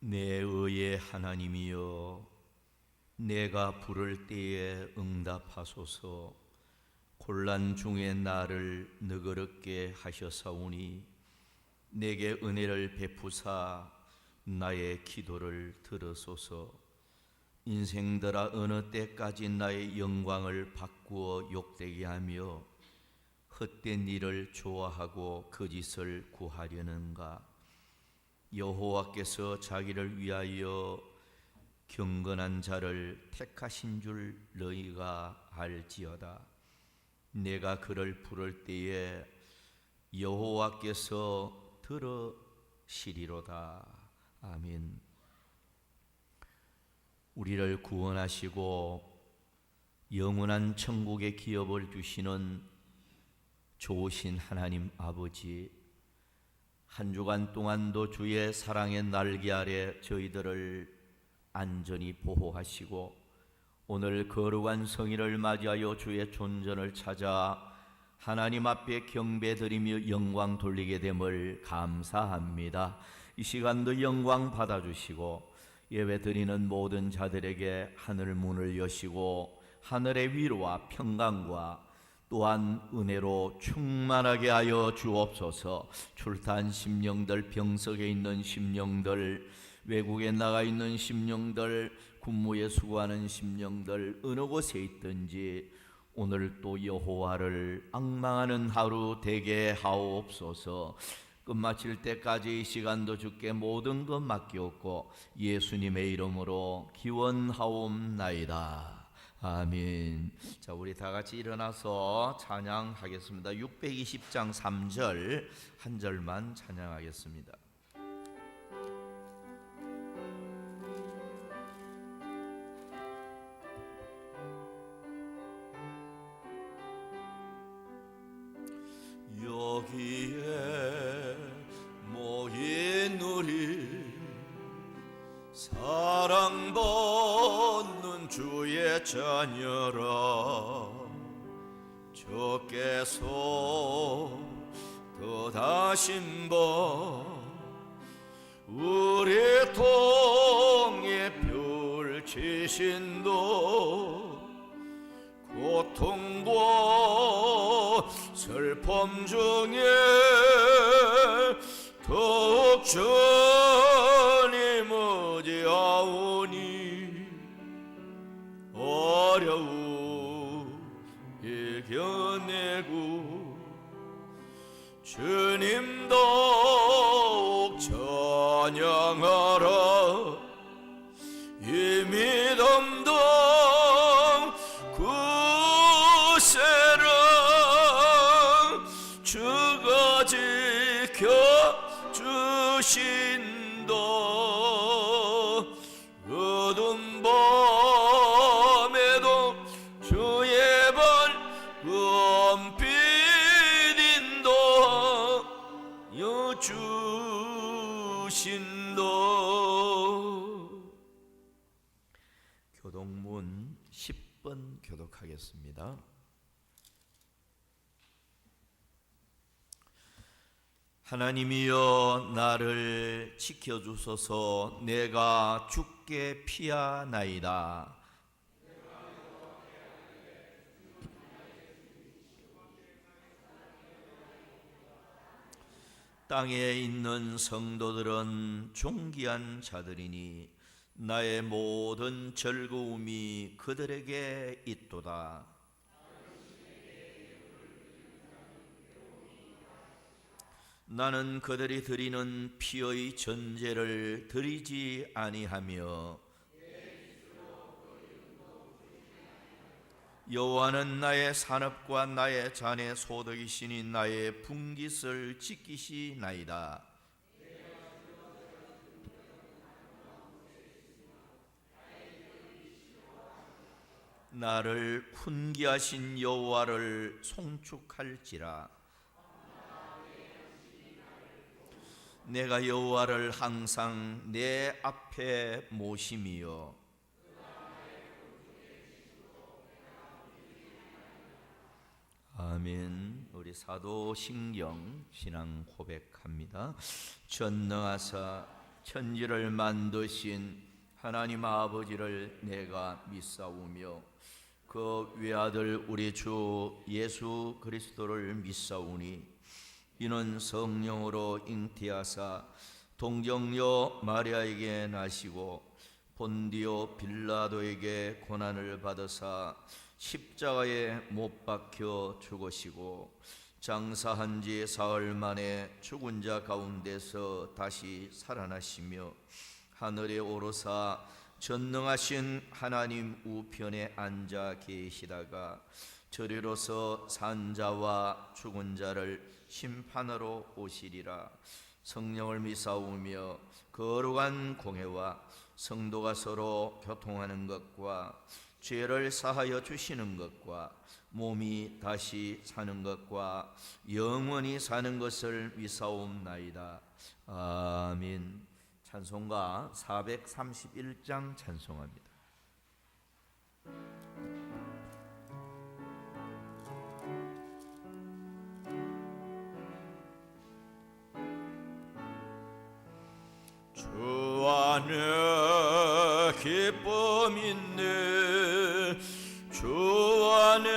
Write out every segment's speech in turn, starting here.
내 의의 하나님이여, 내가 부를 때에 응답하소서. 곤란 중에 나를 너그럽게 하셨사오니 내게 은혜를 베푸사 나의 기도를 들으소서. 인생들아, 어느 때까지 나의 영광을 바꾸어 욕되게 하며 헛된 일을 좋아하고 거짓을 구하려는가? 여호와께서 자기를 위하여 경건한 자를 택하신 줄 너희가 알지어다. 내가 그를 부를 때에 여호와께서 들으시리로다. 아멘. 우리를 구원하시고 영원한 천국의 기업을 주시는 좋으신 하나님 아버지, 한 주간 동안도 주의 사랑의 날개 아래 저희들을 안전히 보호하시고 오늘 거룩한 성일을 맞이하여 주의 존전을 찾아 하나님 앞에 경배드리며 영광 돌리게 됨을 감사합니다. 이 시간도 영광 받아주시고 예배드리는 모든 자들에게 하늘 문을 여시고 하늘의 위로와 평강과 또한 은혜로 충만하게 하여 주옵소서. 출타한 심령들, 병석에 있는 심령들, 외국에 나가 있는 심령들, 군무에 수고하는 심령들, 어느 곳에 있든지 오늘 또 여호와를 앙망하는 하루 되게 하옵소서. 끝마칠 때까지 이 시간도 주께 모든 것 맡기옵고 예수님의 이름으로 기원하옵나이다. 아멘. 자, 우리 다 같이 일어나서 찬양하겠습니다. 620장 3절 한 절만 찬양하겠습니다. 여기에 모인 우리 사랑받는 주의 자녀라, 주께서 더다신 바 우리 통에 펼치신도 고통과 슬픔 중에 더욱 주님 의지하오니 어려움 이겨내고 주님 더욱 찬양하라. 이 믿음도 구세라 주가 지켜주신다. 어두운 밤에도 주의 밝음 비린다 여주신다. 교독문 10번 교독하겠습니다. 하나님이여, 나를 지켜주소서. 내가 죽게 피하나이다. 땅에 있는 성도들은 존귀한 자들이니 나의 모든 즐거움이 그들에게 있도다. 나는 그들이 드리는 피의 전제를 드리지 아니하며 여호와는 나의 산업과 나의 잔의 소득이시니 나의 분깃을 지키시나이다. 나를 훈계하신 여호와를 송축할지라. 내가 여호와를 항상 내 앞에 모심이요 아멘. 우리 사도신경 신앙 고백합니다. 전능하사 천지를 만드신 하나님 아버지를 내가 믿사오며 그 외아들 우리 주 예수 그리스도를 믿사오니 이는 성령으로 잉태하사 동정녀 마리아에게 나시고 본디오 빌라도에게 고난을 받으사 십자가에 못 박혀 죽으시고 장사한 지 사흘 만에 죽은 자 가운데서 다시 살아나시며 하늘에 오르사 전능하신 하나님 우편에 앉아 계시다가 저리로서 산 자와 죽은 자를 심판하러 오시리라. 성령을 믿사오며 거룩한 공회와 성도가 서로 교통하는 것과 죄를 사하여 주시는 것과 몸이 다시 사는 것과 영원히 사는 것을 믿사옵나이다. 아멘. 찬송가 431장 찬송합니다. 주 안에 기쁨 있네 주 안에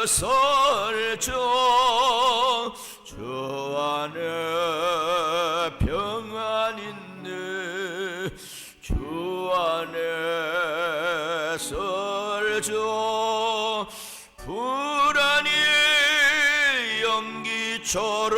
설정 주 안에 평안 있네 주 안에 설정 불안이 연기처럼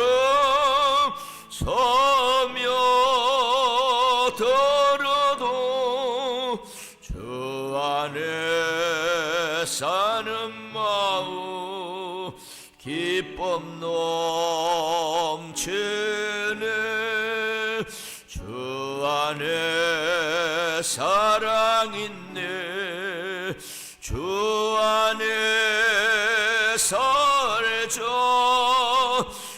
서며들어도 주 안에 사는 마음 기쁨 넘치네 주 안에 사랑 있네 주 안에 설정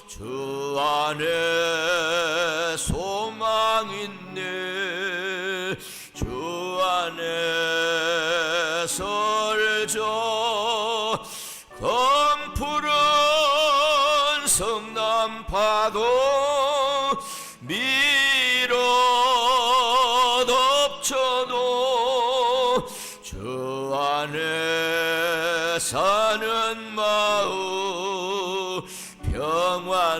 주 안에 소망 있네 주 안에 설정 검푸른 성남 파도 밀어 덮쳐도 주 안에 사는 마음 평화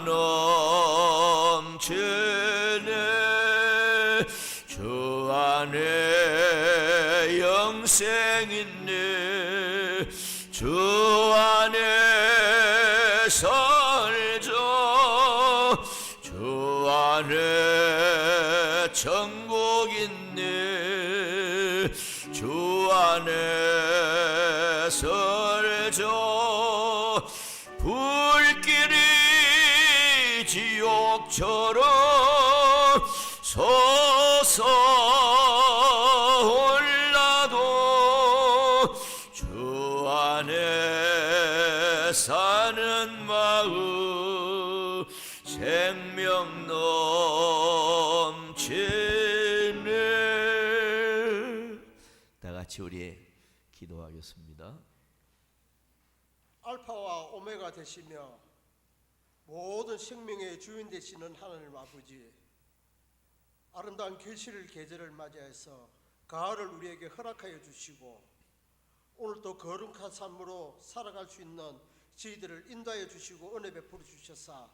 넘치네 주 안에 영생 있네 주 안에 설정 주 안에 천국 있네 주 안에 설정 불길이 지옥처럼 솟아올라도 주 안에 사는 마음 생명 넘치네. 다 같이 우리 기도하겠습니다. 알파와 오메가 되시며 모든 생명의 주인 되시는 하나님 아버지, 아름다운 결실을 계절을 맞이해서 가을을 우리에게 허락하여 주시고 오늘도 거룩한 삶으로 살아갈 수 있는 저희들을 인도하여 주시고 은혜 베풀어 주셔서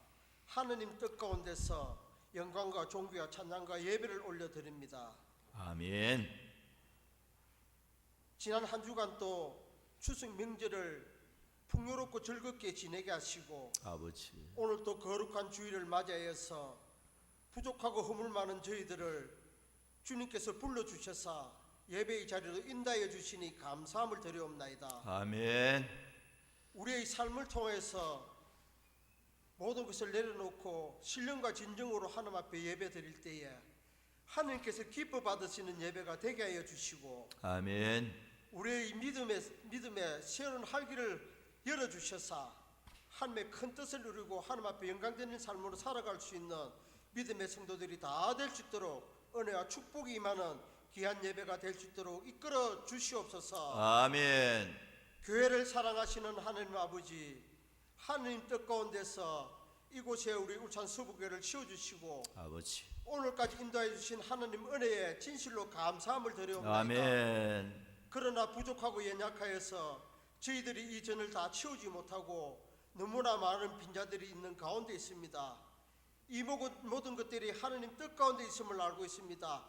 하느님 뜻 가운데서 영광과 존귀와 찬양과 예배를 올려드립니다. 아멘. 지난 한 주간 또 추석 명절을 풍요롭고 즐겁게 지내게 하시고 아버지 오늘 또 거룩한 주일을 맞이하여서 부족하고 허물 많은 저희들을 주님께서 불러주셔서 예배의 자리로 인도하여 주시니 감사함을 드리옵나이다. 아멘. 우리의 삶을 통해서 모든 것을 내려놓고 신령과 진정으로 하나님 앞에 예배 드릴 때에 하나님께서 기뻐 받으시는 예배가 되게 하여 주시고 아멘. 우리의 믿음의 새로운 활기를 열어주셔서 하나님의 큰 뜻을 이루고 하나님 앞에 영광되는 삶으로 살아갈 수 있는 믿음의 성도들이 다 될 수 있도록 은혜와 축복이 임하는 귀한 예배가 될 수 있도록 이끌어 주시옵소서. 아멘. 교회를 사랑하시는 하나님 아버지, 하나님 뜻 가운데서 이곳에 우리 울산 서부교회를 세워주시고 아버지 오늘까지 인도해 주신 하나님 은혜에 진실로 감사함을 드려옵나이다. 아멘. 그러나 부족하고 연약하여서 저희들이 이 전을 다 채우지 못하고 너무나 많은 빈자들이 있는 가운데 있습니다. 이 모든 것들이 하나님 뜻 가운데 있음을 알고 있습니다.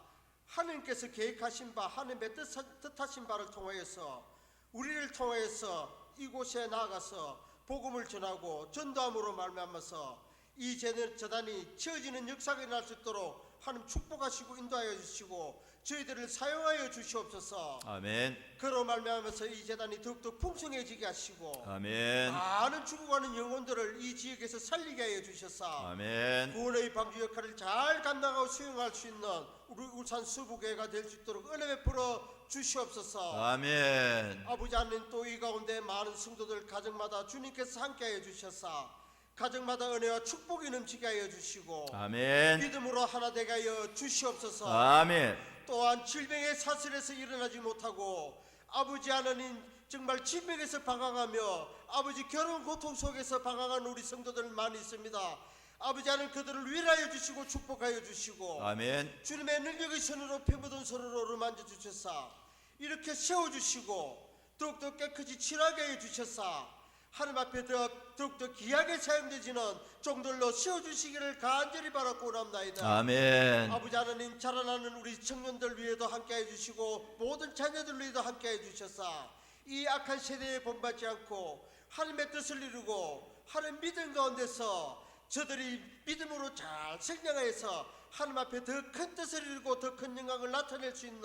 하나님께서 계획하신 바, 하나님의 뜻하신 바를 통하여서 우리를 통하여서 이곳에 나아가서 복음을 전하고 전도함으로 말미암아서 이 재단이 채워지는 역사가 일어날 수 있도록 하나님 축복하시고 인도하여 주시고 저희들을 사용하여 주시옵소서. 아멘. 그로 말미암아서 이 재단이 더욱더 풍성해지게 하시고 아멘. 많은 죽어가는 영혼들을 이 지역에서 살리게 하여 주셔서 아멘. 구원의 방주 역할을 잘 감당하고 수행할 수 있는 우리 울산 수부교회가 될 수 있도록 은혜 베풀어 주시옵소서. 아멘. 아버지 하나님, 또 이 가운데 많은 성도들 가정마다 주님께서 함께하여 주셔서 가정마다 은혜와 축복이 넘치게 하여 주시고 아멘. 믿음으로 하나 되게 하여 주시옵소서. 아멘. 또한 질병의 사슬에서 일어나지 못하고 아버지 하나님 정말 질병에서 방황하며 아버지 결혼 고통 속에서 방황하는 우리 성도들 많이 있습니다. 아버지 하나님 그들을 위로하여 주시고 축복하여 주시고 아멘. 주님의 능력의 손으로 피묻은 손으로 만져 주셔서 이렇게 세워주시고 더욱더 깨끗이 칠하게 하여 주셔서 하나님 앞에 더욱더 귀하게 사용되지는 종들로 세워주시기를 간절히 바라고 원합나이다. 아멘. 아버지 하나님, 자라나는 우리 청년들 위에도 함께해 주시고 모든 자녀들 위에도 함께해 주셔서 이 악한 세대에 본받지 않고 하나님의 뜻을 이루고 하나님 믿음 가운데서 저들이 믿음으로 잘 성장하여서 하나님 앞에 더 큰 뜻을 이루고 더 큰 영광을 나타낼 수 있는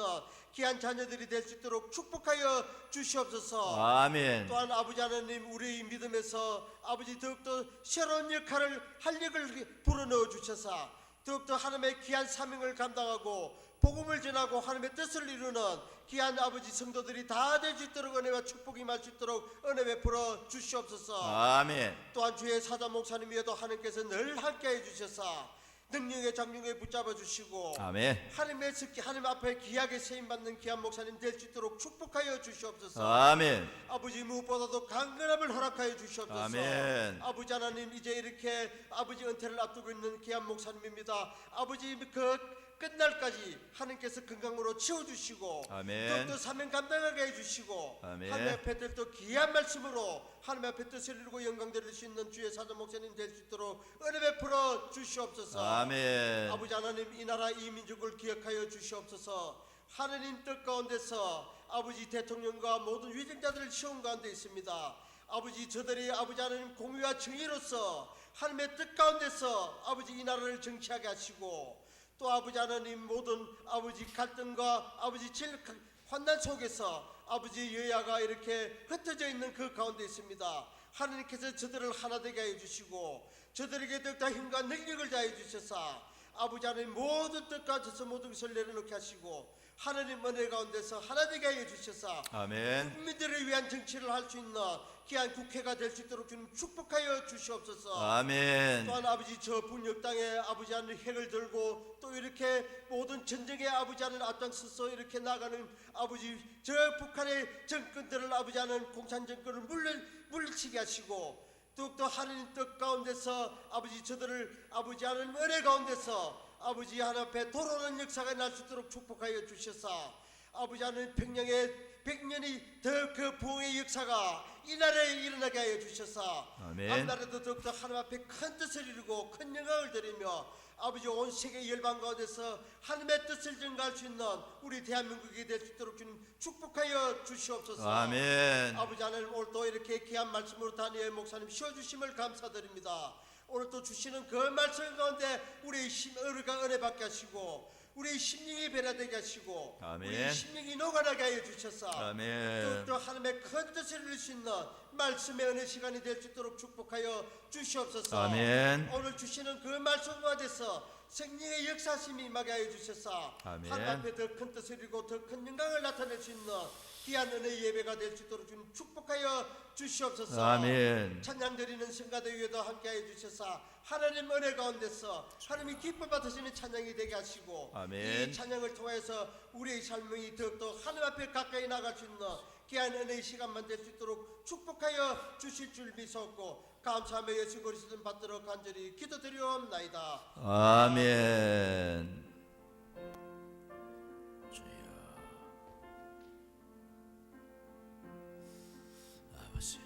귀한 자녀들이 될 수 있도록 축복하여 주시옵소서. 아멘. 또한 아버지 하나님, 우리 믿음에서 아버지 더욱더 새로운 역할을 활력을 불어넣어 주셔서 더욱더 하나님의 귀한 사명을 감당하고 복음을 전하고 하나님의 뜻을 이루는 귀한 아버지 성도들이 다 될 수 있도록 은혜와 축복이 임할 수 있도록 은혜 베풀어 주시옵소서. 아멘. 또한 주의 사자 목사님에도 하나님께서 늘 함께해 주셔서 능력의 장중에 붙잡아 주시고 아멘. 하나님 앞에 귀하게 세임받는 귀한 목사님 될 수 있도록 축복하여 주시옵소서. 아멘. 아버지, 무엇보다도 강건함을 허락하여 주시옵소서. 아멘. 아버지 하나님, 이제 이렇게 아버지 은퇴를 앞두고 있는 귀한 목사님입니다. 아버지 그 끝날까지 하나님께서 건강으로 채워주시고 아멘. 더욱더 사명 감당하게 해주시고 아멘. 하나님 앞에 또 귀한 말씀으로 하나님 앞에 뜻을 이루고 영광 드릴 수 있는 주의 사자 목사님 될 수 있도록 은혜 베풀어 주시옵소서. 아멘. 아버지 하나님, 이 나라 이 민족을 기억하여 주시옵소서. 하나님 뜻 가운데서 아버지 대통령과 모든 위정자들 시험 가운데 있습니다. 아버지, 저들이 아버지 하나님 공의와 정의로서 하나님의 뜻 가운데서 아버지 이 나라를 정치하게 하시고 또 아버지 하나님 모든 아버지 갈등과 아버지 환난 속에서 아버지 여야가 이렇게 흩어져 있는 그 가운데 있습니다. 하나님께서 저들을 하나 되게 해 주시고 저들에게 더욱더 힘과 능력을 다해 주셔서 아버지 하나님 모든 뜻 가운데서 모든 것을 내려놓게 하시고 하나님 은혜 가운데서 하나 되게 해 주셔서 아멘. 국민들을 위한 정치를 할 수 있는 귀한 국회가 될 수 있도록 주님 축복하여 주시옵소서. 아멘. 또한 아버지, 저 북녘 땅에 아버지 하나님 핵을 들고 또 이렇게 모든 전쟁에 아버지 하나님 앞장서서 이렇게 나가는 아버지 저 북한의 정권들을 아버지 하나님 공산 정권을 물리치게 하시고 더욱더 하나님 뜻 가운데서 아버지 저들을 아버지 하나님 은혜 가운데서 아버지 하나님 앞에 돌아오는 역사가 날 수 있도록 축복하여 주셔서 아버지 하나님 백년이 더 그 부흥의 역사가 이 나라에 일어나게 하여 주셔서 아멘. 앞나라도 더욱더 하나님 앞에 큰 뜻을 이루고 큰 영광을 드리며 아버지 온 세계 열방 가운데서 하나님의 뜻을 전가할 수 있는 우리 대한민국이 될 수 있도록 주님 축복하여 주시옵소서. 아멘. 아버지 하나님, 오늘 또 이렇게 귀한 말씀으로 다니엘 목사님 쉬어주심을 감사드립니다. 오늘 또 주시는 그 말씀 가운데 우리의 의가 은혜 받게 하시고 우리의 심령이 변화되게 하시고 아멘. 우리의 심령이 녹아나게 하여 주셔서 아멘. 또 하나님의 큰 뜻을 이룰 수 있는 말씀의 은혜 시간이 될 수 있도록 축복하여 주시옵소서. 아멘. 오늘 주시는 그 말씀 가운데서 생명의 역사심이 임하게 하여 주셔서 아멘. 하나님 앞에 더 큰 뜻을 이루고 더 큰 영광을 나타낼 수 있는 귀한 은혜 예배가 될 수 있도록 주님 축복하여 주시옵소서. 아멘. 찬양 드리는 성가대 위에도 함께하여 주셔서 하나님 은혜 가운데서 하나님이 기쁨 받으시는 찬양이 되게 하시고 아멘. 이 찬양을 통해서 우리의 삶이 더욱더 하나님 앞에 가까이 나갈 수 있는 귀한 은혜의 시간만 될 수 있도록 축복하여 주실 줄 믿사옵고 감사하며 예수 그리스도 받들어 간절히 기도드리옵나이다. 아멘. 주여, 아버지,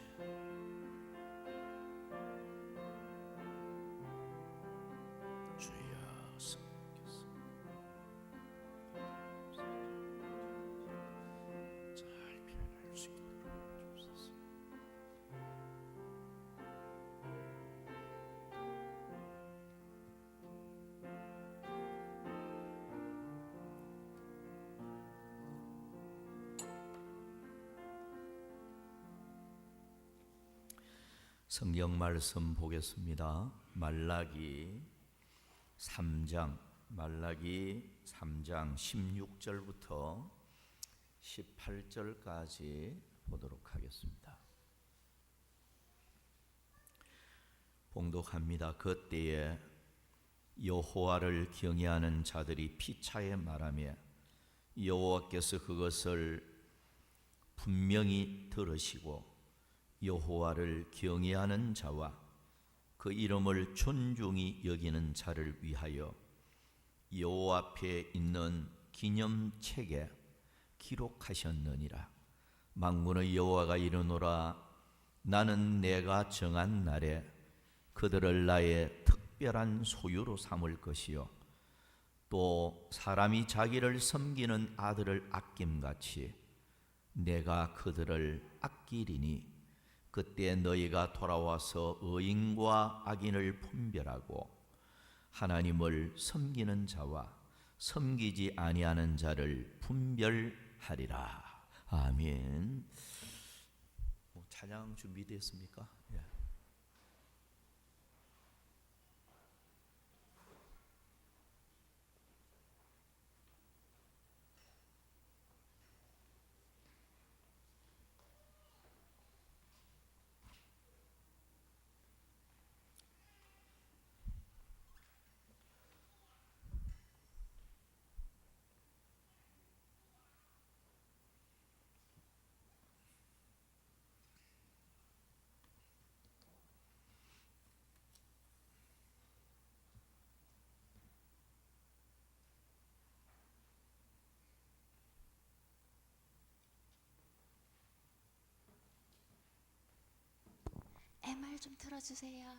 주여 성령께서 잘 표현할 수 있도록 주옵소서. 성경 말씀 보겠습니다. 말라기 3장 16절부터 18절까지 보도록 하겠습니다. 봉독합니다. 그때에 여호와를 경외하는 자들이 피차에 말하며 여호와께서 그것을 분명히 들으시고 여호와를 경외하는 자와 그 이름을 존중히 여기는 자를 위하여 여호와 앞에 있는 기념책에 기록하셨느니라. 만군의 여호와가 이르노라. 나는 내가 정한 날에 그들을 나의 특별한 소유로 삼을 것이요 또 사람이 자기를 섬기는 아들을 아낌같이 내가 그들을 아끼리니 그때 너희가 돌아와서 의인과 악인을 분별하고 하나님을 섬기는 자와 섬기지 아니하는 자를 분별하리라. 아멘. 찬양 준비됐습니까? 예. MR 좀 틀어주세요.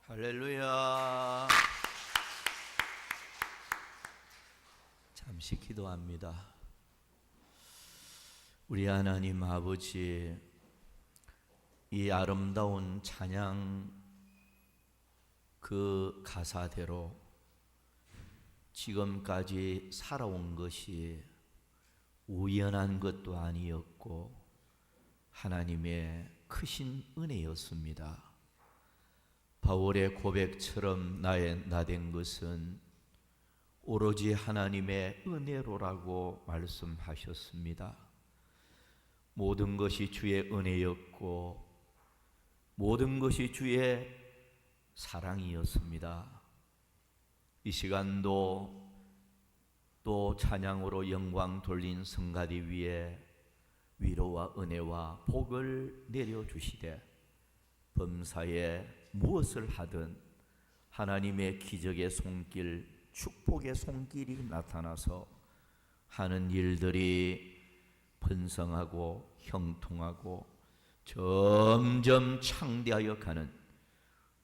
할렐루야. 잠시 기도합니다. 우리 하나님 아버지, 이 아름다운 찬양 그 가사대로 지금까지 살아온 것이 우연한 것도 아니었고 하나님의 크신 은혜였습니다. 바울의 고백처럼 나된 것은 오로지 하나님의 은혜로라고 말씀하셨습니다. 모든 것이 주의 은혜였고 모든 것이 주의 사랑이었습니다. 이 시간도 또 찬양으로 영광 돌린 성가대 위에 위로와 은혜와 복을 내려주시되 범사에 무엇을 하든 하나님의 기적의 손길, 축복의 손길이 나타나서 하는 일들이 번성하고 형통하고 점점 창대하여 가는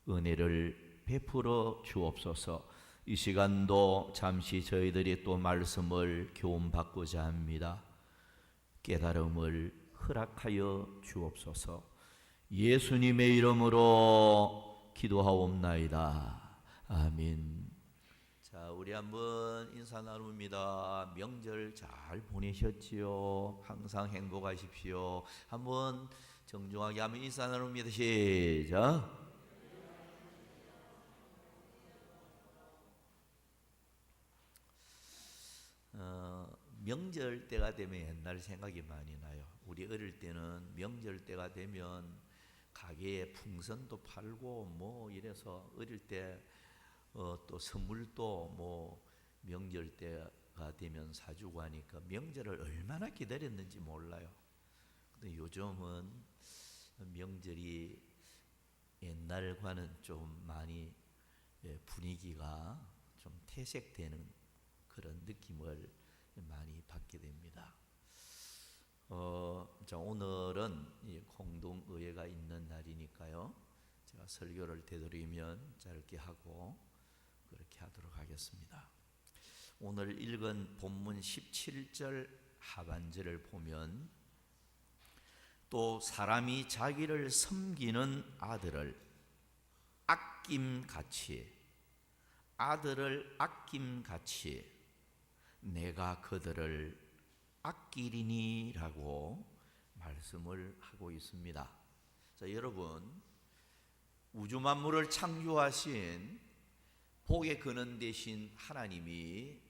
은혜를 베풀어 주옵소서. 이 시간도 잠시 저희들이 또 말씀을 교훈받고자 합니다. 깨달음을 허락하여 주옵소서. 예수님의 이름으로 기도하옵나이다. 아멘. 자, 우리 한번 인사 나눕니다. 명절 잘 보내셨지요? 항상 행복하십시오. 한번 정중하게 한번 인사 나눕니다. 시작. 명절 때가 되면 옛날 생각이 많이 나요. 우리 어릴 때는 명절 때가 되면 가게에 풍선도 팔고 뭐 이래서 어릴 때 또 선물도 뭐 명절 때가 되면 사주고 하니까 명절을 얼마나 기다렸는지 몰라요. 근데 요즘은 명절이 옛날과는 좀 많이 분위기가 좀 퇴색되는 그런 느낌을 많이 받게 됩니다. 자, 오늘은 공동의회가 있는 날이니까요. 제가 설교를 되도록이면 짧게 하고 그렇게 하도록 하겠습니다. 오늘 읽은 본문 17절 하반절을 보면 또 사람이 자기를 섬기는 아들을 아낌같이 내가 그들을 아끼리니라고 말씀을 하고 있습니다. 자, 여러분, 우주 만물을 창조하신 복의 근원 되신 하나님이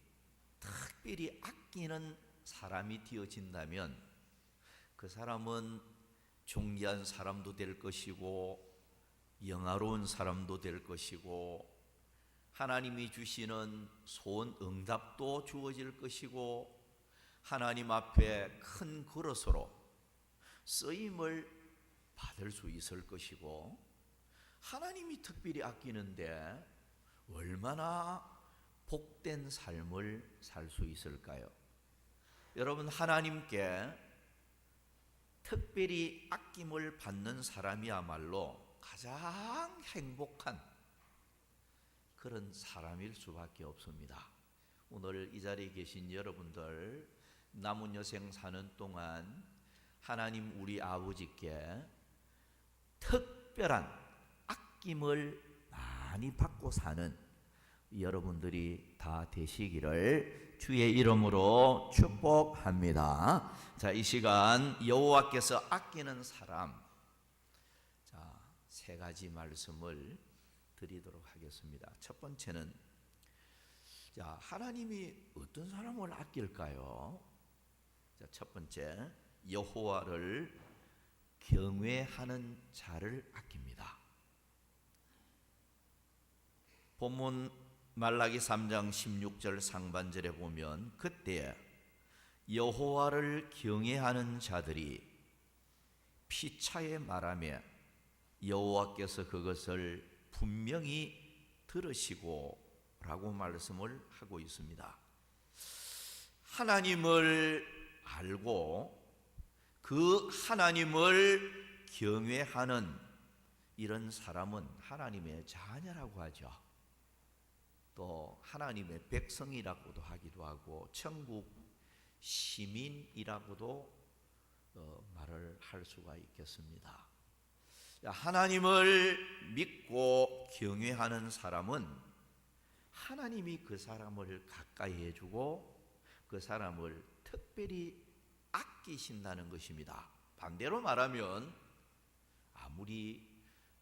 특별히 아끼는 사람이 되어진다면 그 사람은 존귀한 사람도 될 것이고 영화로운 사람도 될 것이고 하나님이 주시는 소원 응답도 주어질 것이고 하나님 앞에 큰 그릇으로 쓰임을 받을 수 있을 것이고 하나님이 특별히 아끼는데 얼마나 복된 삶을 살 수 있을까요? 여러분, 하나님께 특별히 아낌을 받는 사람이야말로 가장 행복한 그런 사람일 수밖에 없습니다. 오늘 이 자리에 계신 여러분들 남은 여생 사는 동안 하나님 우리 아버지께 특별한 아낌을 많이 받고 사는 여러분들이 다 되시기를 주의 이름으로 축복합니다. 자, 이 시간 여호와께서 아끼는 사람, 자, 세 가지 말씀을 드리도록 하겠습니다. 첫 번째는, 자, 하나님이 어떤 사람을 아낄까요? 자, 첫 번째, 여호와를 경외하는 자를 아낍니다. 본문 말라기 3장 16절 상반절에 보면 그때 여호와를 경외하는 자들이 피차에 말하며 여호와께서 그것을 분명히 들으시고 라고 말씀을 하고 있습니다. 하나님을 알고 그 하나님을 경외하는 이런 사람은 하나님의 자녀라고 하죠. 또 하나님의 백성이라고도 하기도 하고 천국 시민이라고도 말을 할 수가 있겠습니다. 하나님을 믿고 경외하는 사람은 하나님이 그 사람을 가까이 해주고 그 사람을 특별히 아끼신다는 것입니다. 반대로 말하면 아무리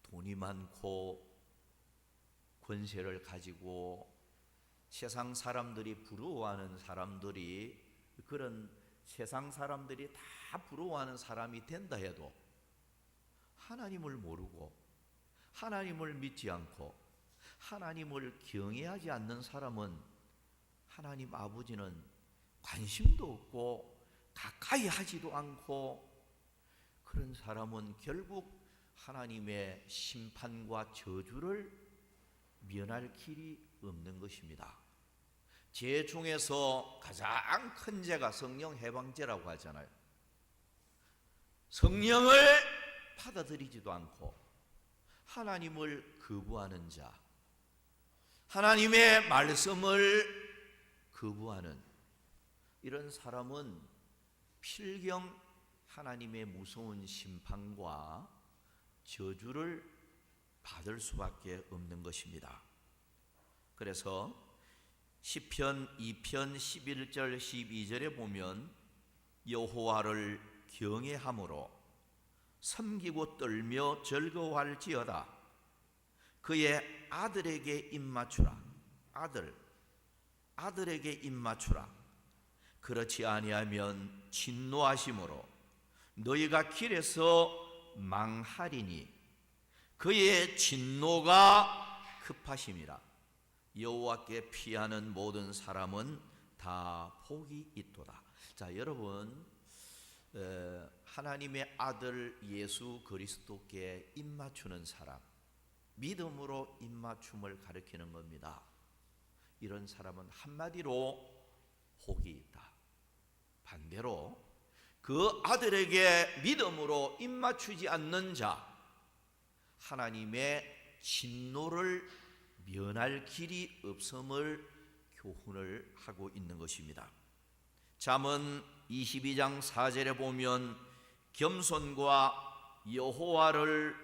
돈이 많고 권세를 가지고 세상 사람들이 부러워하는 사람들이 그런 세상 사람들이 다 부러워하는 사람이 된다 해도 하나님을 모르고 하나님을 믿지 않고 하나님을 경외하지 않는 사람은 하나님 아버지는 관심도 없고 가까이 하지도 않고 그런 사람은 결국 하나님의 심판과 저주를 면할 길이 없는 것입니다. 죄 중에서 가장 큰 죄가 성령 해방죄라고 하잖아요. 성령을 받아들이지도 않고 하나님을 거부하는 자, 하나님의 말씀을 거부하는 이런 사람은 필경 하나님의 무서운 심판과 저주를 받을 수밖에 없는 것입니다. 그래서 시편 2편 11절 12절에 보면 여호와를 경외함으로 섬기고 떨며 즐거워할지어다. 그의 아들에게 입맞추라. 아들에게 입맞추라. 그렇지 아니하면 진노하심으로 너희가 길에서 망하리니 그의 진노가 급하심이라. 여호와께 피하는 모든 사람은 다 복이 있도다. 자, 여러분, 하나님의 아들 예수 그리스도께 입맞추는 사람, 믿음으로 입맞춤을 가리키는 겁니다. 이런 사람은 한마디로 복이 있다. 반대로 그 아들에게 믿음으로 입맞추지 않는 자, 하나님의 진노를 면할 길이 없음을 교훈을 하고 있는 것입니다. 잠언 22장 4절에 보면 겸손과 여호와를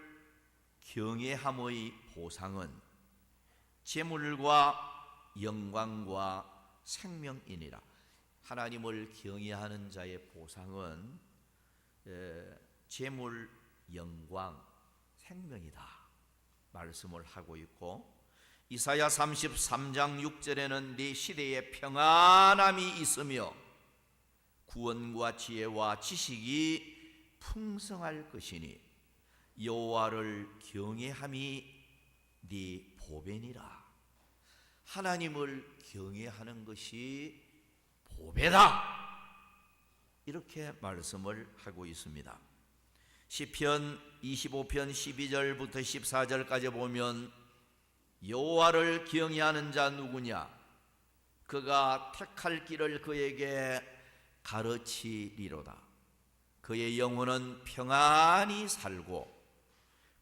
경외함의 보상은 재물과 영광과 생명이니라. 하나님을 경외하는 자의 보상은 재물, 영광, 생명이다 말씀을 하고 있고, 이사야 33장 6절에는 네 시대에 평안함이 있으며 구원과 지혜와 지식이 풍성할 것이니 여호와를 경외함이 네 보배니라. 하나님을 경외하는 것이 보배다, 이렇게 말씀을 하고 있습니다. 시편 25편 12절부터 14절까지 보면 여호와를 경외하는 자 누구냐? 그가 택할 길을 그에게 가르치리로다. 그의 영혼은 평안히 살고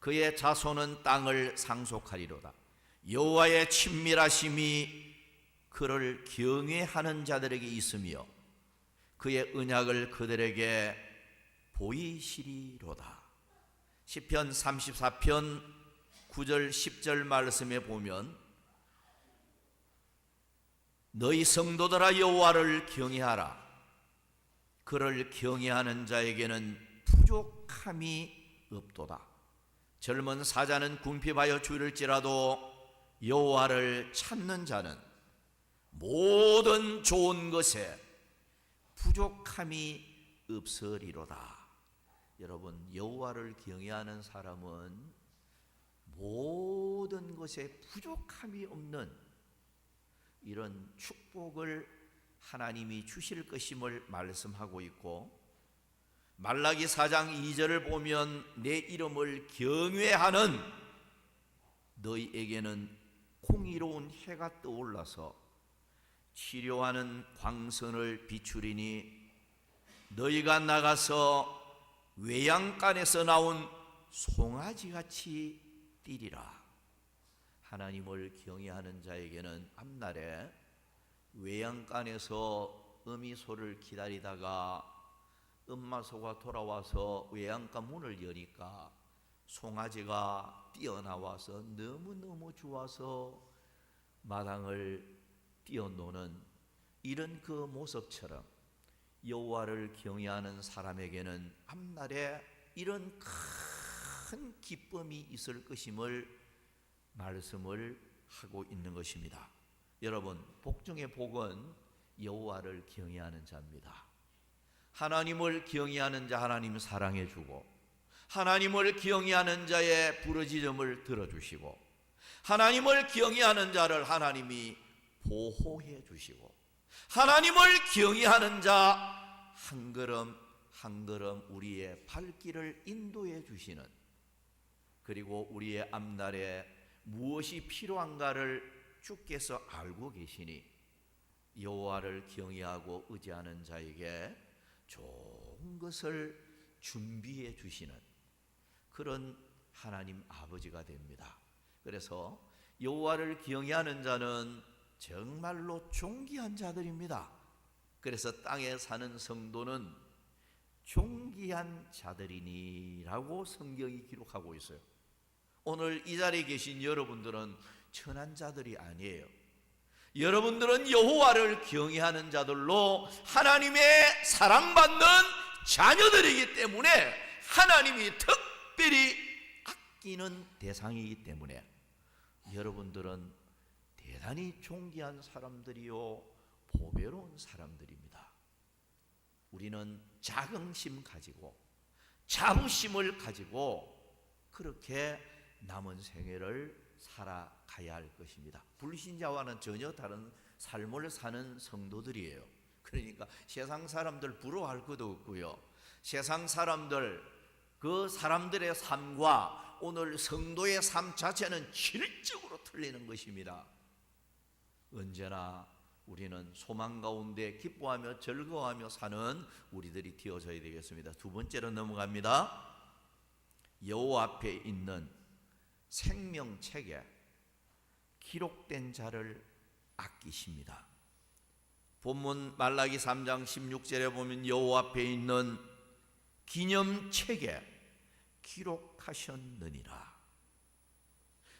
그의 자손은 땅을 상속하리로다. 여호와의 친밀하심이 그를 경외하는 자들에게 있으며 그의 언약을 그들에게 보이시리로다. 시편 34편 9절 10절 말씀에 보면 너희 성도들아 여호와를 경외하라. 그를 경외하는 자에게는 부족함이 없도다. 젊은 사자는 궁핍하여 줄일지라도 여호와를 찾는 자는 모든 좋은 것에 부족함이 없으리로다. 여러분, 여호와를 경외하는 사람은 모든 것에 부족함이 없는 이런 축복을 하나님이 주실 것임을 말씀하고 있고, 말라기 4장 2절을 보면 내 이름을 경외하는 너희에게는 공의로운 해가 떠올라서 치료하는 광선을 비추리니 너희가 나가서 외양간에서 나온 송아지같이 뛰리라. 하나님을 경외하는 자에게는 앞날에 외양간에서 어미소를 기다리다가 엄마소가 돌아와서 외양간 문을 여니까 송아지가 뛰어나와서 너무너무 좋아서 마당을 뛰어노는 이런 그 모습처럼 여호와를 경외하는 사람에게는 앞날에 이런 큰 기쁨이 있을 것임을 말씀을 하고 있는 것입니다. 여러분, 복 중의 복은 여호와를 경외하는 자입니다. 하나님을 경외하는 자 하나님 사랑해 주고, 하나님을 경외하는 자의 부르짖음을 들어주시고, 하나님을 경외하는 자를 하나님이 보호해 주시고, 하나님을 경외하는 자 한 걸음 한 걸음 우리의 발길을 인도해 주시는, 그리고 우리의 앞날에 무엇이 필요한가를 주께서 알고 계시니 여호와를 경외하고 의지하는 자에게 좋은 것을 준비해 주시는 그런 하나님 아버지가 됩니다. 그래서 여호와를 경외하는 자는 정말로 존귀한 자들입니다. 그래서 땅에 사는 성도는 존귀한 자들이니라고 성경이 기록하고 있어요. 오늘 이 자리에 계신 여러분들은 천한 자들이 아니에요. 여러분들은 여호와를 경외하는 자들로 하나님의 사랑받는 자녀들이기 때문에 하나님이 특별히 아끼는 대상이기 때문에 여러분들은 대단히 존귀한 사람들이요 보배로운 사람들입니다. 우리는 자긍심 가지고 자부심을 가지고 그렇게 남은 생애를 살아가야 할 것입니다. 불신자와는 전혀 다른 삶을 사는 성도들이에요. 그러니까 세상 사람들 부러워할 것도 없고요. 세상 사람들 그 사람들의 삶과 오늘 성도의 삶 자체는 질적으로 틀리는 것입니다. 언제나 우리는 소망 가운데 기뻐하며 즐거워하며 사는 우리들이 되어져야 되겠습니다. 두 번째로 넘어갑니다. 여호와 앞에 있는 생명책에 기록된 자를 아끼십니다. 본문 말라기 3장 16절에 보면 여호와 앞에 있는 기념책에 기록하셨느니라.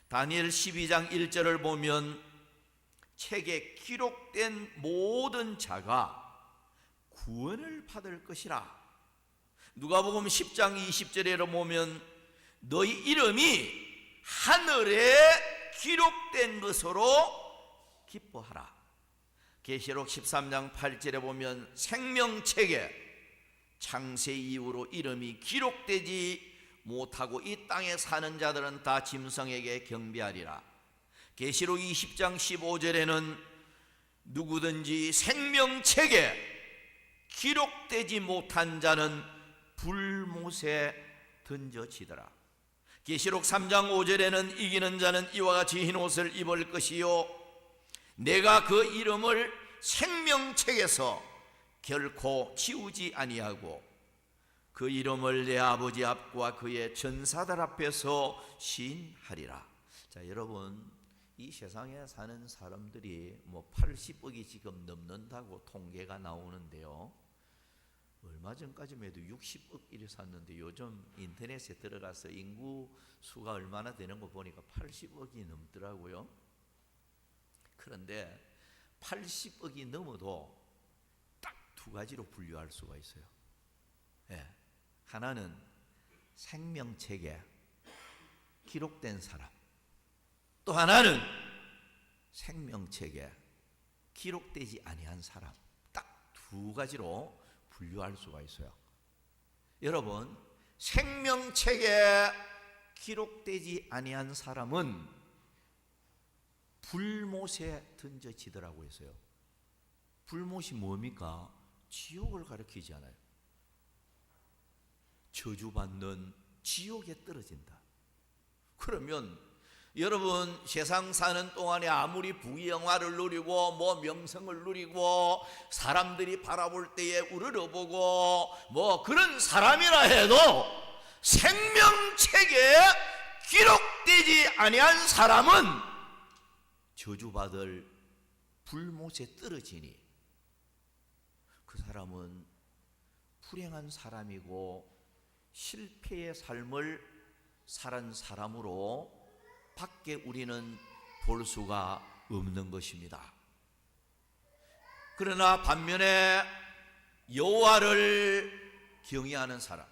다니엘 12장 1절을 보면 책에 기록된 모든 자가 구원을 받을 것이라. 누가복음 10장 20절에 보면 너희 이름이 하늘에 기록된 것으로 기뻐하라. 계시록 13장 8절에 보면 생명책에 창세 이후로 이름이 기록되지 못하고 이 땅에 사는 자들은 다 짐승에게 경배하리라. 계시록 20장 15절에는 누구든지 생명책에 기록되지 못한 자는 불못에 던져지더라. 계시록 3장 5절에는 이기는 자는 이와 같이 흰 옷을 입을 것이요 내가 그 이름을 생명책에서 결코 지우지 아니하고 그 이름을 내 아버지 앞과 그의 전사들 앞에서 시인하리라. 자, 여러분, 이 세상에 사는 사람들이 80억이 지금 넘는다고 통계가 나오는데요. 얼마 전까지만 해도 60억 이래 샀는데 요즘 인터넷에 들어가서 인구 수가 얼마나 되는 거 보니까 80억이 넘더라고요. 그런데 80억이 넘어도 딱 두 가지로 분류할 수가 있어요. 하나는 생명책에 기록된 사람, 또 하나는 생명책에 기록되지 아니한 사람. 딱 두 가지로 분류할 수가 있어요. 여러분, 생명책에 기록되지 아니한 사람은 불못에 던져지더라고 했어요. 불못이 뭡니까? 지옥을 가리키잖아요. 저주받는 지옥에 떨어진다. 그러면 여러분, 세상 사는 동안에 아무리 부귀영화를 누리고 명성을 누리고 사람들이 바라볼 때에 우러러보고 그런 사람이라 해도 생명책에 기록되지 아니한 사람은 저주받을 불못에 떨어지니 그 사람은 불행한 사람이고 실패의 삶을 살은 사람으로 밖에 우리는 볼 수가 없는 것입니다. 그러나 반면에 여호와를 경외하는 사람,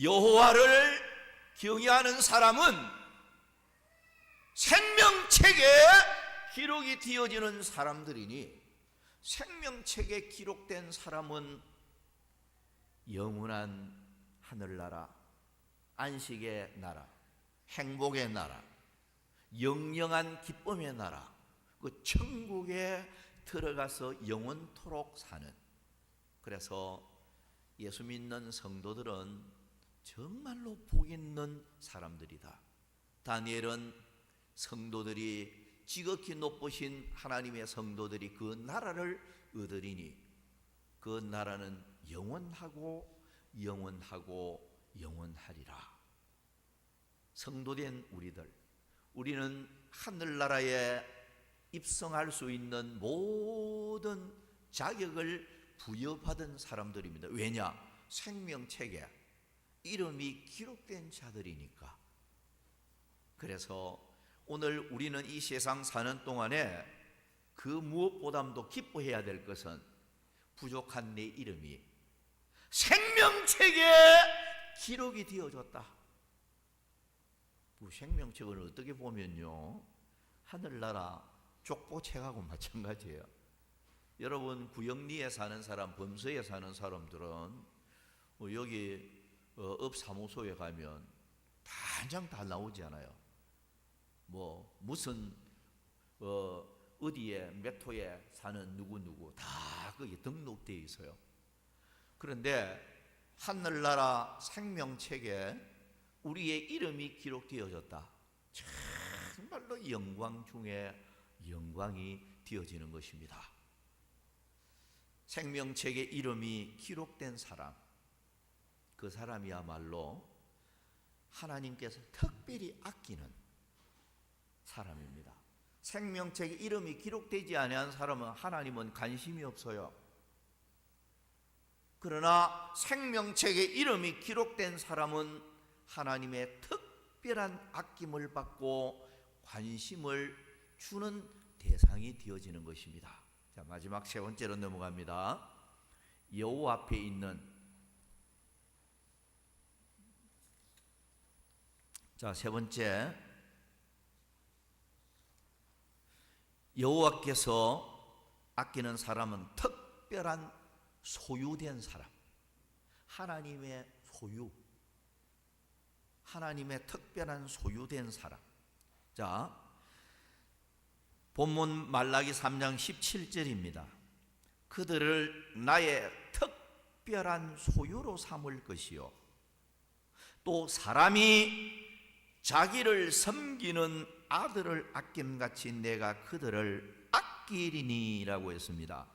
여호와를 경외하는 사람은 생명책에 기록이 되어지는 사람들이니 생명책에 기록된 사람은 영원한 하늘나라, 안식의 나라, 행복의 나라, 영영한 기쁨의 나라, 그 천국에 들어가서 영원토록 사는, 그래서 예수 믿는 성도들은 정말로 복 있는 사람들이다. 다니엘은 성도들이 지극히 높으신 하나님의 성도들이 그 나라를 얻으리니 그 나라는 영원하고 영원하고 영원하리라. 성도된 우리는 하늘나라에 입성할 수 있는 모든 자격을 부여받은 사람들입니다. 왜냐? 생명책에 이름이 기록된 자들이니까. 그래서 오늘 우리는 이 세상 사는 동안에 그 무엇보다도 기뻐해야 될 것은 부족한 내 이름이 생명책에 기록이 되어졌다. 그 생명책을 어떻게 보면요, 하늘나라 족보책하고 마찬가지예요. 여러분 구영리에 사는 사람, 범서에 사는 사람들은 여기 업사무소에 가면 다 한 장 다 나오지 않아요. 뭐 무슨 어디에 몇 호에 사는 누구 다 거기 등록되어 있어요. 그런데 하늘나라 생명책에 우리의 이름이 기록되어졌다. 정말로 영광 중에 영광이 되어지는 것입니다. 생명책에 이름이 기록된 사람, 그 사람이야말로 하나님께서 특별히 아끼는 사람입니다. 생명책에 이름이 기록되지 아니한 사람은 하나님은 관심이 없어요. 그러나 생명책에 이름이 기록된 사람은 하나님의 특별한 아낌을 받고 관심을 주는 대상이 되어지는 것입니다. 자, 마지막 세 번째로 넘어갑니다. 여호와 앞에 있는, 자, 세 번째, 여호와께서 아끼는 사람은 특별한 소유된 사람, 하나님의 소유, 하나님의 특별한 소유된 사람. 자, 본문 말라기 3장 17절입니다. 그들을 나의 특별한 소유로 삼을 것이요, 또 사람이 자기를 섬기는 아들을 아낌같이 내가 그들을 아끼리니라고 했습니다.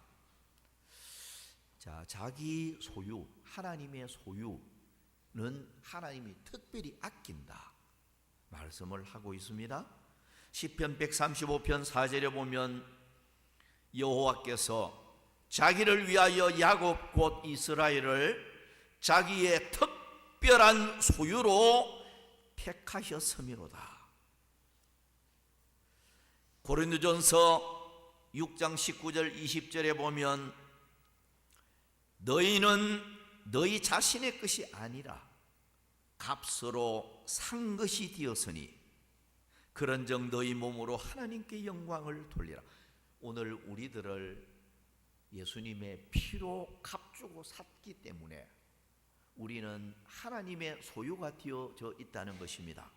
자, 자기 소유, 하나님의 소유는 하나님이 특별히 아낀다 말씀을 하고 있습니다. 시편 135편 4절에 보면 여호와께서 자기를 위하여 야곱 곧 이스라엘을 자기의 특별한 소유로 택하셨음이로다. 고린도전서 6장 19절 20절에 보면 너희는 너희 자신의 것이 아니라 값으로 산 것이 되었으니 그런즉 너희 몸으로 하나님께 영광을 돌리라. 오늘 우리들을 예수님의 피로 값주고 샀기 때문에 우리는 하나님의 소유가 되어져 있다는 것입니다.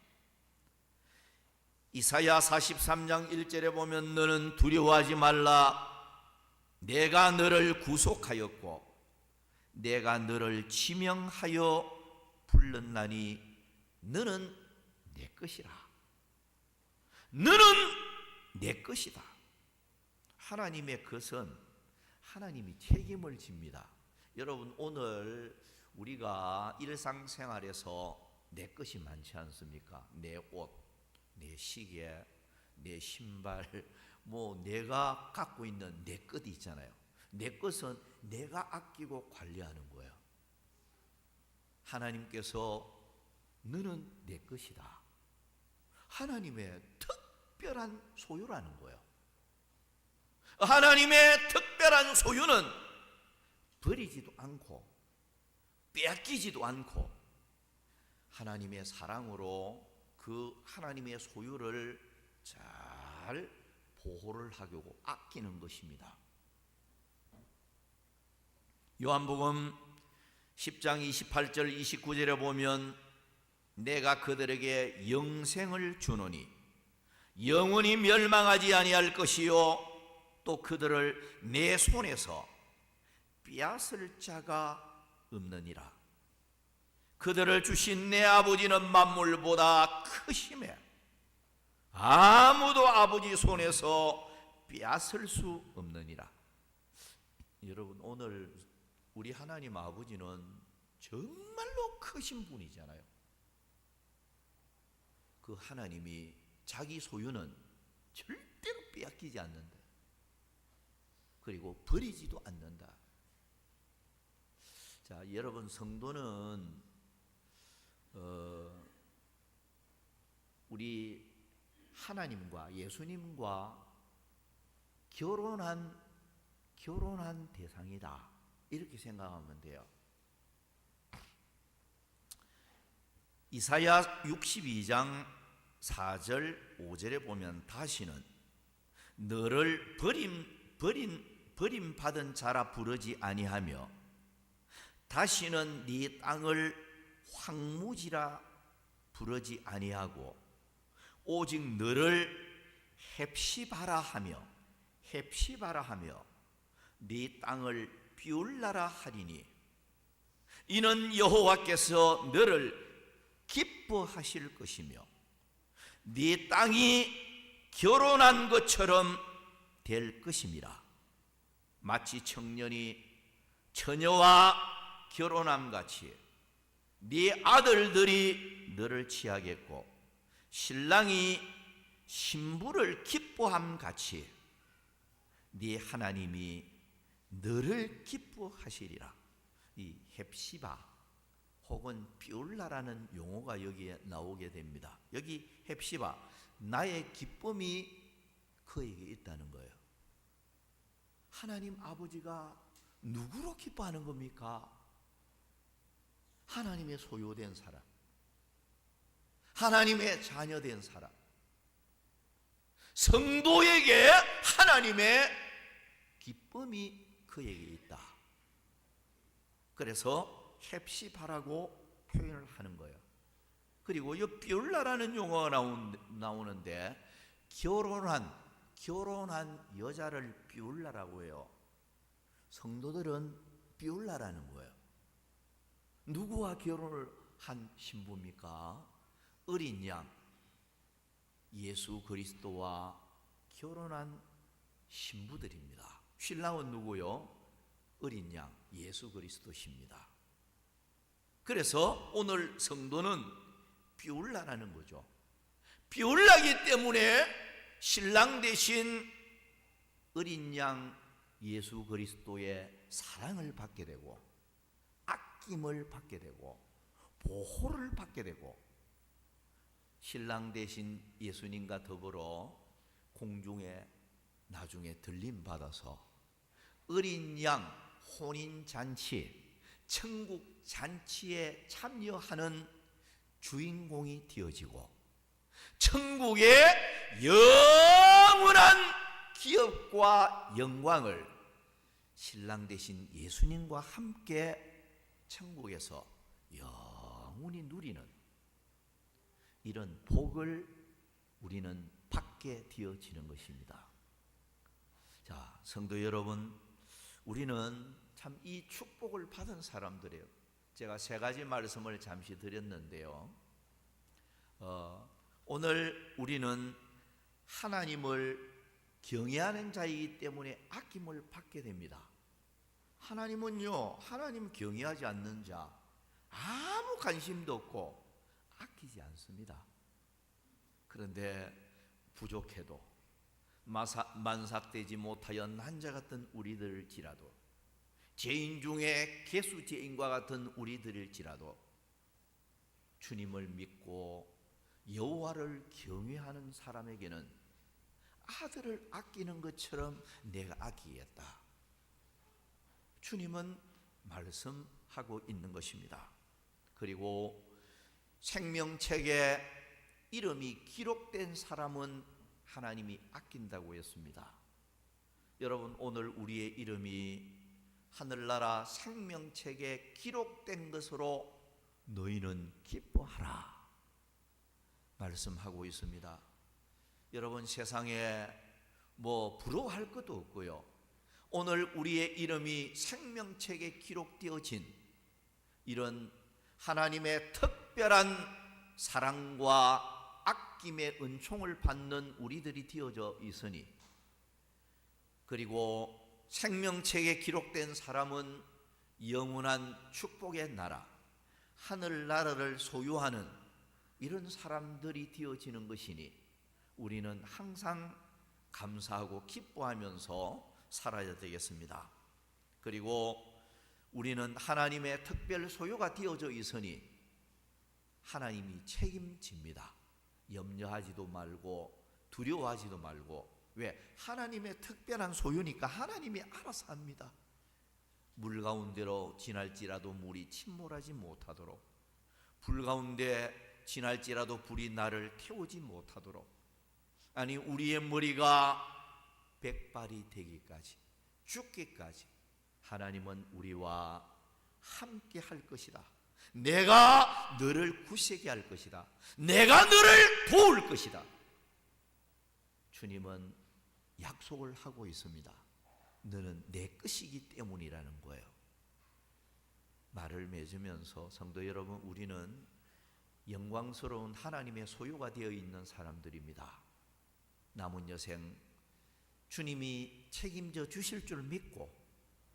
이사야 43장 1절에 보면 너는 두려워하지 말라. 내가 너를 구속하였고 내가 너를 지명하여 불렀나니 너는 내 것이라. 너는 내 것이다. 하나님의 것은 하나님이 책임을 집니다. 여러분, 오늘 우리가 일상생활에서 내 것이 많지 않습니까? 내 옷, 내 시계, 내 신발, 뭐 내가 갖고 있는 내 것이 있잖아요. 내 것은 내가 아끼고 관리하는 거예요. 하나님께서 너는 내 것이다. 하나님의 특별한 소유라는 거예요. 하나님의 특별한 소유는 버리지도 않고 빼앗기지도 않고 하나님의 사랑으로 그 하나님의 소유를 잘 보호를 하고 아끼는 것입니다. 요한복음 10장 28절 29절에 보면 내가 그들에게 영생을 주노니 영원히 멸망하지 아니할 것이요 또 그들을 내 손에서 빼앗을 자가 없느니라. 그들을 주신 내 아버지는 만물보다 크심에 아무도 아버지 손에서 빼앗을 수 없느니라. 여러분, 오늘 우리 하나님 아버지는 정말로 크신 분이잖아요. 그 하나님이 자기 소유는 절대로 빼앗기지 않는다. 그리고 버리지도 않는다. 자, 여러분, 성도는 우리 하나님과 예수님과 결혼한 대상이다. 이렇게 생각하면 돼요. 이사야 62장 4절 5절에 보면 다시는 너를 버림받은 자라 부르지 아니하며 다시는 네 땅을 황무지라 부르지 아니하고 오직 너를 헵시바라 하며 네 땅을 비울라라 하리니 이는 여호와께서 너를 기뻐하실 것이며 네 땅이 결혼한 것처럼 될 것임이라. 마치 청년이 처녀와 결혼함 같이 네 아들들이 너를 취하겠고 신랑이 신부를 기뻐함 같이 네 하나님이 너를 기뻐하시리라. 이 헵시바 혹은 비울라라는 용어가 여기에 나오게 됩니다. 여기 헵시바, 나의 기쁨이 그에게 있다는 거예요. 하나님 아버지가 누구로 기뻐하는 겁니까? 하나님의 소유된 사람, 하나님의 자녀된 사람, 성도에게 하나님의 기쁨이 그에게 있다. 그래서 헵시바라고 표현을 하는 거예요. 그리고 이 비울라라는 용어가 나오는데 결혼한 여자를 비울라라고 해요. 성도들은 비울라라는 거예요. 누구와 결혼을 한 신부입니까? 어린 양 예수 그리스도와 결혼한 신부들입니다. 신랑은 누구요? 어린 양 예수 그리스도십니다. 그래서 오늘 성도는 비울라라는 거죠. 비울라기 때문에 신랑 대신 어린 양 예수 그리스도의 사랑을 받게 되고 아낌을 받게 되고 보호를 받게 되고 신랑 대신 예수님과 더불어 공중에 나중에 들림 받아서 어린 양 혼인 잔치, 천국 잔치에 참여하는 주인공이 되어지고 천국의 영원한 기업과 영광을 신랑 대신 예수님과 함께 천국에서 영원히 누리는 이런 복을 우리는 받게 되어지는 것입니다. 자, 성도 여러분, 우리는 참 이 축복을 받은 사람들이에요. 제가 세 가지 말씀을 잠시 드렸는데요. 오늘 우리는 하나님을 경외하는 자이기 때문에 아낌을 받게 됩니다. 하나님은요, 하나님 경외하지 않는 자, 아무 관심도 없고 아끼지 않습니다. 그런데 부족해도 만삭되지 못하여 난자 같은 우리들일지라도, 죄인 중에 개수 죄인과 같은 우리들일지라도 주님을 믿고 여호와를 경외하는 사람에게는 아들을 아끼는 것처럼 내가 아끼겠다. 주님은 말씀하고 있는 것입니다. 그리고 생명책에 이름이 기록된 사람은 하나님이 아낀다고 했습니다. 여러분, 오늘 우리의 이름이 하늘나라 생명책에 기록된 것으로 너희는 기뻐하라 말씀하고 있습니다. 여러분, 세상에 뭐 부러워할 것도 없고요. 오늘 우리의 이름이 생명책에 기록되어진 이런 하나님의 특별한 사랑과 아낌의 은총을 받는 우리들이 되어져 있으니, 그리고 생명책에 기록된 사람은 영원한 축복의 나라, 하늘나라를 소유하는 이런 사람들이 되어지는 것이니 우리는 항상 감사하고 기뻐하면서 살아야 되겠습니다. 그리고 우리는 하나님의 특별 소유가 되어져 있으니 하나님이 책임집니다. 염려하지도 말고 두려워하지도 말고. 왜? 하나님의 특별한 소유니까 하나님이 알아서 합니다. 물 가운데로 지날지라도 물이 침몰하지 못하도록, 불 가운데 지날지라도 불이 나를 태우지 못하도록, 아니 우리의 머리가 백발이 되기까지, 죽기까지 하나님은 우리와 함께 할 것이다. 내가 너를 굳세게 할 것이다. 내가 너를 도울 것이다. 주님은 약속을 하고 있습니다. 너는 내 것이기 때문이라는 거예요. 말을 맺으면서 성도 여러분, 우리는 영광스러운 하나님의 소유가 되어 있는 사람들입니다. 남은 여생 주님이 책임져 주실 줄 믿고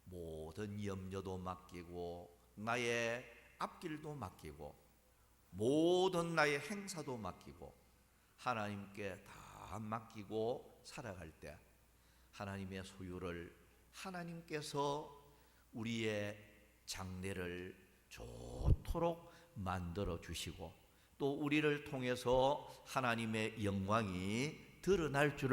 모든 염려도 맡기고 나의 앞길도 맡기고 모든 나의 행사도 맡기고 하나님께 다 맡기고 살아갈 때 하나님의 소유를 하나님께서 우리의 장래를 좋도록 만들어 주시고 또 우리를 통해서 하나님의 영광이 드러날 줄을